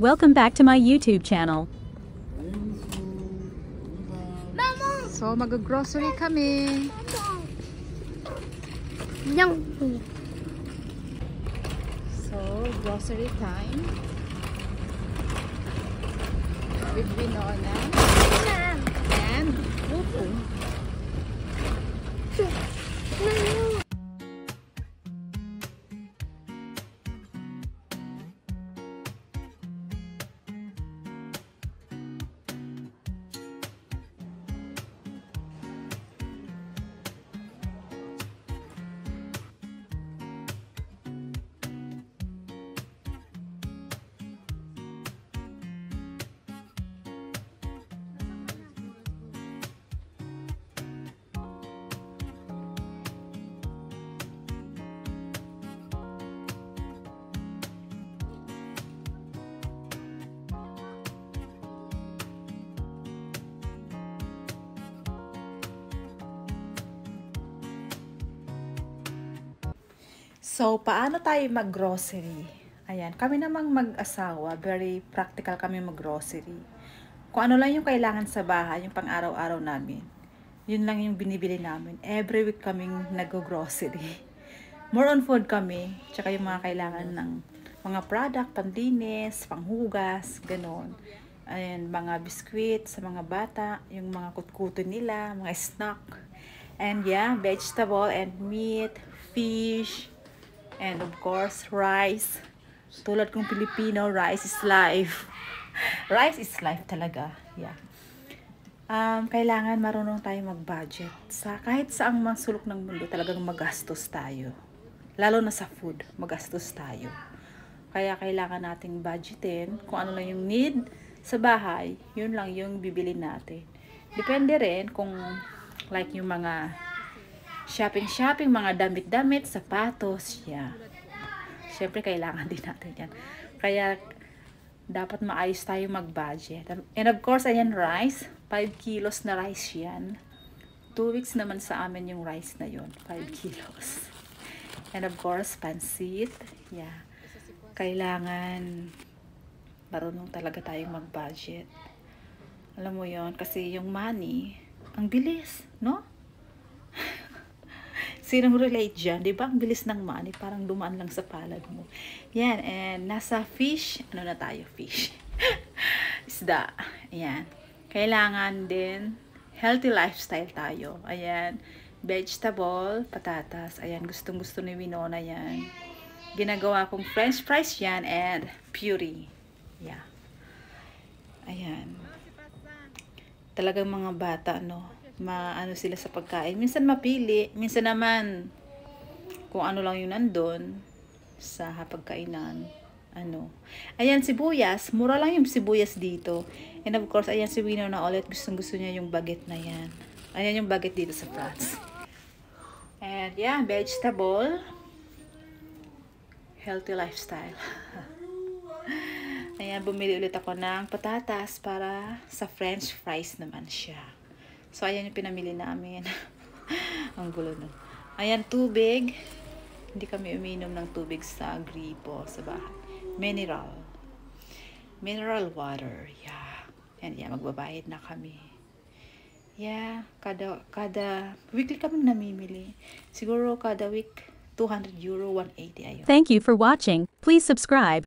Welcome back to my YouTube channel. So, mag-grocery kami. So, grocery time. With Winona. And Pupu. So, paano tayo mag-grocery? Ayan, kami namang mag-asawa, very practical kami mag-grocery. Kung ano lang yung kailangan sa bahay, yung pang-araw-araw namin, yun lang yung binibili namin. Every week kaming nag-grocery. More on food kami, tsaka yung mga kailangan ng mga product, panlinis, panghugas, ganon. Ayan, mga biskwit sa mga bata, yung mga kutkuto nila, mga snack. And yeah, vegetable and meat, fish, and of course, rice. Tulad kong Pilipino, rice is life. Rice is life talaga. Yeah. Kailangan marunong tayo mag-budget. Kahit saang mga sulok ng mundo, talagang magastos tayo. Lalo na sa food, magastos tayo. Kaya kailangan nating budgetin kung ano lang yung need sa bahay, yun lang yung bibili natin. Depende rin kung like yung mga shopping, mga damit-damit, sapatos, yeah. Siyempre, kailangan din natin yan. Kaya, dapat maayos tayo mag-budget. And of course, ayan, rice. 5 kilos na rice yan. 2 weeks naman sa amin yung rice na yun. 5 kilos. And of course, pansit. Yeah. Kailangan, marunong talaga tayong mag-budget. Alam mo yon, kasi yung money, ang bilis, no? Sinong relate dyan? Diba? Ang bilis ng money. Parang dumaan lang sa palad mo. Yan. And nasa fish. Ano na tayo? Fish. Isda. Ayan. Kailangan din healthy lifestyle tayo. Ayan. Vegetable, patatas. Ayan. Gustong-gusto ni Winona yan. Ginagawa kong french fries yan and puree. Yeah. Ayan. Talagang mga bata, no? Maano sila sa pagkain. Minsan mapili, minsan naman kung ano lang yung nandun sa hapagkainan. Ano. Ayan, sibuyas. Mura lang yung sibuyas dito. And of course, ayan si Winona na ulit. Gustong-gusto niya yung baget na yan. Ayan yung baget dito sa France. And yeah, vegetable. Healthy lifestyle. Ayan, bumili ulit ako ng patatas para sa french fries naman siya. So, ayan yung pinamili namin. Ang gulo nun. Ayan, tubig. Hindi kami uminom ng tubig sa gripo, sa bahay. Mineral. Mineral water. Yeah. And yeah, magbabayad na kami. Yeah, kada weekly kami namimili. Siguro kada week, 200 euro, 180 ayun. Thank you for watching. Please subscribe.